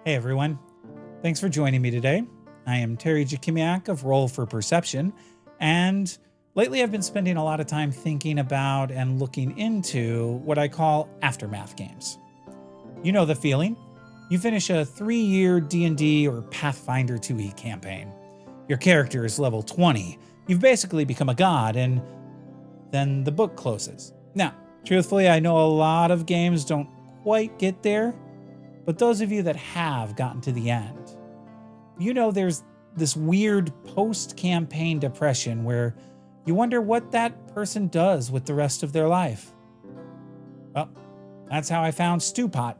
Hey everyone, thanks for joining me today. I am Terry Jakimiak of Roll for Perception, and lately I've been spending a lot of time thinking about and looking into what I call aftermath games. You know the feeling. You finish a 3-year D&D or Pathfinder 2e campaign. Your character is level 20. You've basically become a god, and then the book closes. Now, truthfully, I know a lot of games don't quite get there, but those of you that have gotten to the end, you know there's this weird post-campaign depression where you wonder what that person does with the rest of their life. Well, that's how I found Stewpot,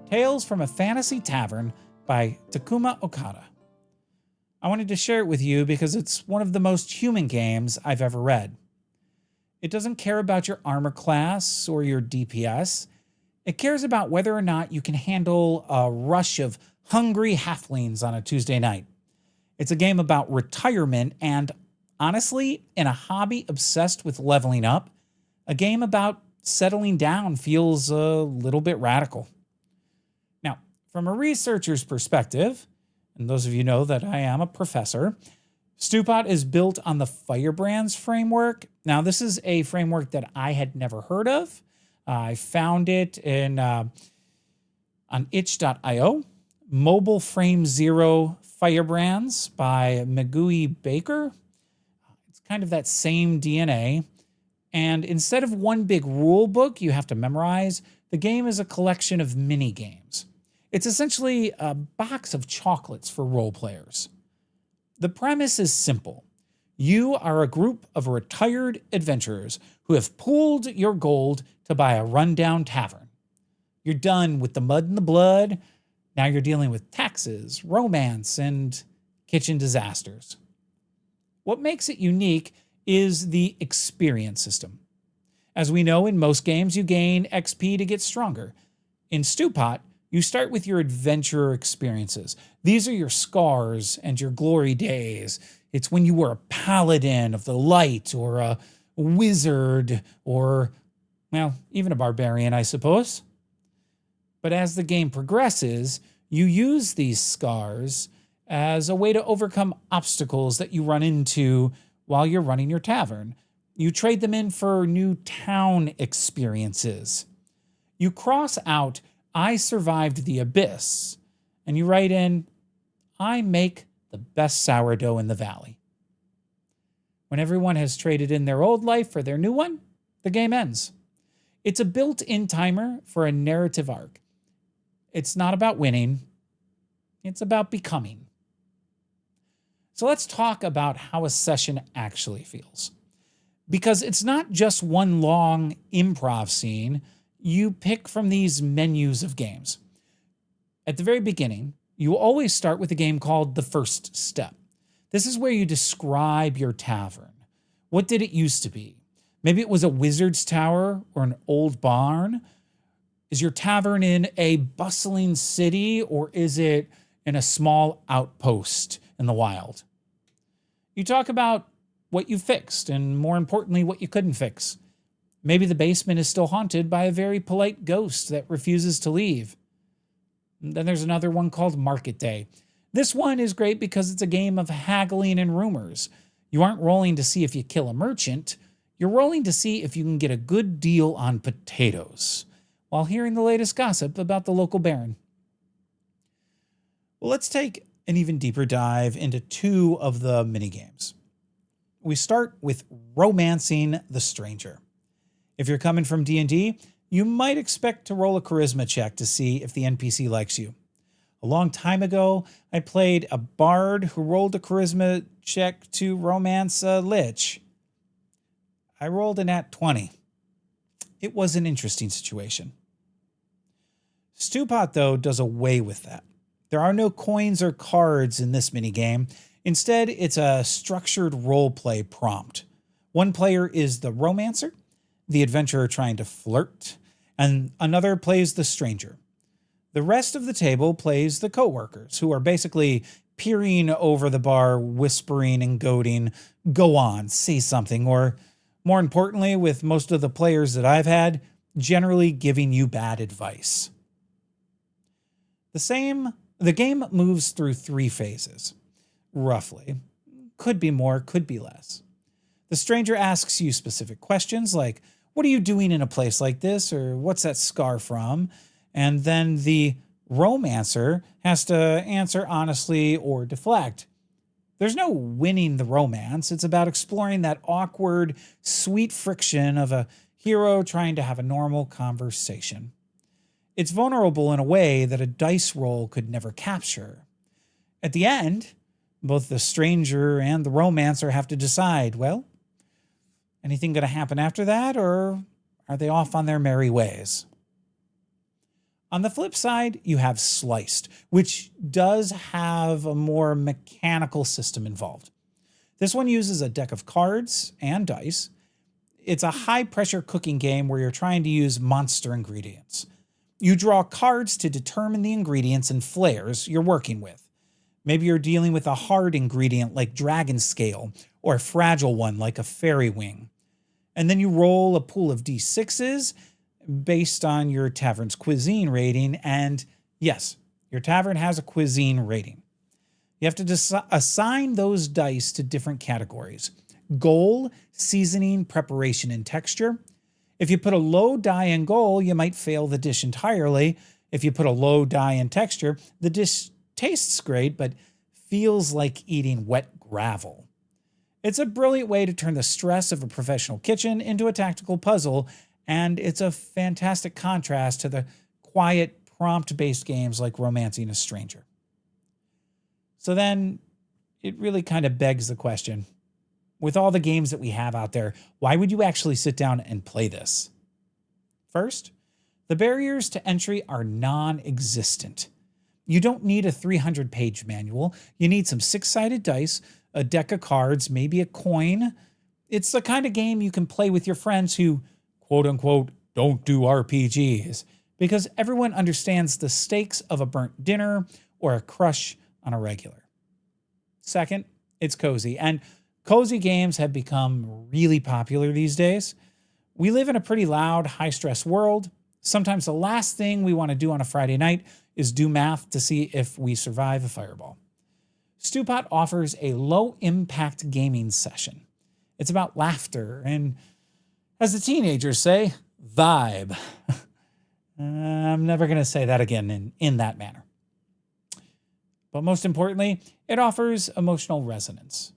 Tales from a Fantasy Tavern by Takuma Okada. I wanted to share it with you because it's one of the most human games I've ever read. It doesn't care about your armor class or your DPS. It cares about whether or not you can handle a rush of hungry halflings on a Tuesday night. It's a game about retirement and, honestly, in a hobby obsessed with leveling up, a game about settling down feels a little bit radical. Now, from a researcher's perspective, and those of you know that I am a professor, Stewpot is built on the Firebrands framework. Now, this is a framework that I had never heard of. I found it on itch.io. Mobile Frame Zero Firebrands by Megui Baker. It's kind of that same DNA. And instead of one big rule book you have to memorize, the game is a collection of mini games. It's essentially a box of chocolates for role players. The premise is simple. You are a group of retired adventurers who have pooled your gold to buy a rundown tavern. You're done with the mud and the blood. Now you're dealing with taxes, romance, and kitchen disasters. What makes it unique is the experience system. As we know, in most games, you gain XP to get stronger. In Stewpot, you start with your adventurer experiences. These are your scars and your glory days. It's when you were a paladin of the light or a wizard or, well, even a barbarian, I suppose. But as the game progresses, you use these scars as a way to overcome obstacles that you run into while you're running your tavern. You trade them in for new town experiences. You cross out, "I survived the abyss," and you write in, "I make the best sourdough in the valley." When everyone has traded in their old life for their new one, the game ends. It's a built-in timer for a narrative arc. It's not about winning, it's about becoming. So let's talk about how a session actually feels. Because it's not just one long improv scene you pick from these menus of games. At the very beginning, you always start with a game called The First Step. This is where you describe your tavern. What did it used to be? Maybe it was a wizard's tower or an old barn. Is your tavern in a bustling city or is it in a small outpost in the wild? You talk about what you fixed and, more importantly, what you couldn't fix. Maybe the basement is still haunted by a very polite ghost that refuses to leave. And then there's another one called Market Day. This one is great because it's a game of haggling and rumors. You aren't rolling to see if you kill a merchant. You're rolling to see if you can get a good deal on potatoes while hearing the latest gossip about the local baron. Well, let's take an even deeper dive into two of the minigames. We start with Romancing the Stranger. If you're coming from D&D, you might expect to roll a charisma check to see if the NPC likes you. A long time ago, I played a bard who rolled a charisma check to romance a lich. I rolled a nat 20. It was an interesting situation. Stewpot, though, does away with that. There are no coins or cards in this minigame. Instead, it's a structured roleplay prompt. One player is the romancer, the adventurer trying to flirt, and another plays the stranger. The rest of the table plays the coworkers, who are basically peering over the bar, whispering and goading, "Go on, say something," or more importantly, with most of the players that I've had, generally giving you bad advice. The The game moves through 3 phases, roughly. Could be more, could be less. The stranger asks you specific questions like, what are you doing in a place like this? Or what's that scar from? And then the romancer has to answer honestly or deflect. There's no winning the romance. It's about exploring that awkward, sweet friction of a hero trying to have a normal conversation. It's vulnerable in a way that a dice roll could never capture. At the end, both the stranger and the romancer have to decide, well, anything going to happen after that, or are they off on their merry ways? On the flip side, you have Sliced, which does have a more mechanical system involved. This one uses a deck of cards and dice. It's a high-pressure cooking game where you're trying to use monster ingredients. You draw cards to determine the ingredients and flavors you're working with. Maybe you're dealing with a hard ingredient like dragon scale, or a fragile one like a fairy wing. And then you roll a pool of d6s based on your tavern's cuisine rating. And yes, your tavern has a cuisine rating. You have to assign those dice to different categories: goal, seasoning, preparation, and texture. If you put a low die in goal, you might fail the dish entirely. If you put a low die in texture, the dish tastes great, but feels like eating wet gravel. It's a brilliant way to turn the stress of a professional kitchen into a tactical puzzle, and it's a fantastic contrast to the quiet, prompt-based games like Romancing a Stranger. So then, it really kind of begs the question, with all the games that we have out there, why would you actually sit down and play this? First, the barriers to entry are non-existent. You don't need a 300-page manual. You need some 6-sided dice, a deck of cards, maybe a coin. It's the kind of game you can play with your friends who, quote-unquote, don't do RPGs, because everyone understands the stakes of a burnt dinner or a crush on a regular. Second, it's cozy, and cozy games have become really popular these days. We live in a pretty loud, high-stress world. Sometimes the last thing we want to do on a Friday night is do math to see if we survive a fireball. Stewpot offers a low-impact gaming session. It's about laughter and, as the teenagers say, vibe. I'm never going to say that again in that manner. But most importantly, it offers emotional resonance.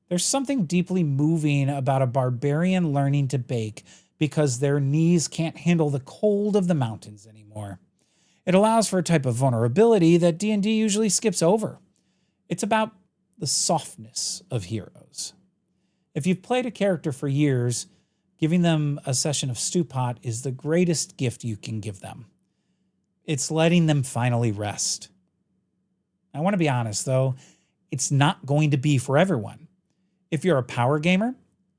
There's something deeply moving about a barbarian learning to bake because their knees can't handle the cold of the mountains anymore. It allows for a type of vulnerability that D&D usually skips over. It's about the softness of heroes. If you've played a character for years, giving them a session of Stewpot is the greatest gift you can give them. It's letting them finally rest. I want to be honest, though, it's not going to be for everyone. If you're a power gamer,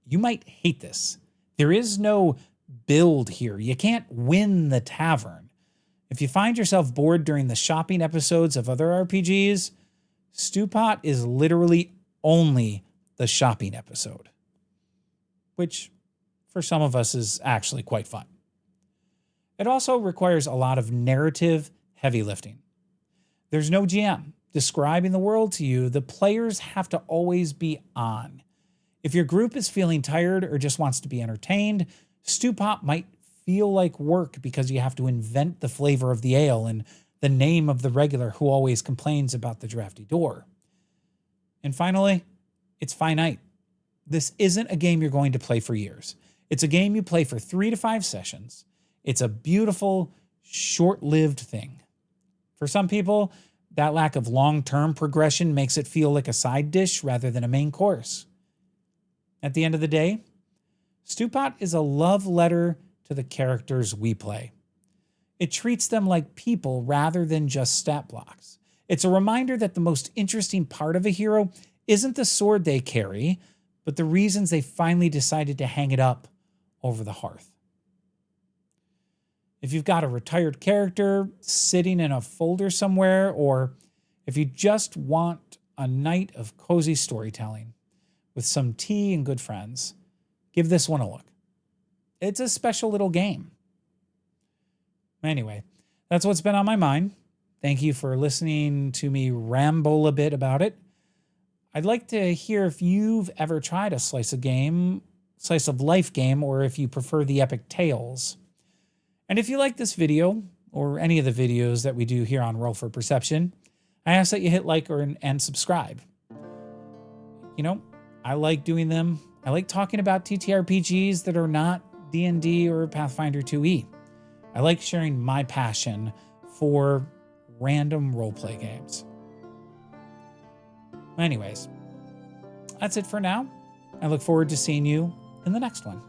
you might hate this. There is no build here. You can't win the tavern. If you find yourself bored during the shopping episodes of other RPGs, Stewpot is literally only the shopping episode, which for some of us is actually quite fun. It also requires a lot of narrative heavy lifting. There's no GM describing the world to you. The players have to always be on. If your group is feeling tired or just wants to be entertained, Stewpot might feel like work because you have to invent the flavor of the ale and the name of the regular who always complains about the drafty door. And finally, it's finite. This isn't a game you're going to play for years. It's a game you play for 3 to 5 sessions. It's a beautiful, short-lived thing. For some people, that lack of long-term progression makes it feel like a side dish rather than a main course. At the end of the day, Stewpot is a love letter to the characters we play. It treats them like people rather than just stat blocks. It's a reminder that the most interesting part of a hero isn't the sword they carry, but the reasons they finally decided to hang it up over the hearth. If you've got a retired character sitting in a folder somewhere, or if you just want a night of cozy storytelling with some tea and good friends, give this one a look. It's a special little game. Anyway, that's what's been on my mind. Thank you for listening to me ramble a bit about it. I'd like to hear if you've ever tried a slice of life game, or if you prefer the epic tales. And if you like this video, or any of the videos that we do here on Roll for Perception, I ask that you hit like and subscribe. You know, I like doing them. I like talking about TTRPGs that are not D&D or Pathfinder 2e. I like sharing my passion for random roleplay games. Anyways, that's it for now. I look forward to seeing you in the next one.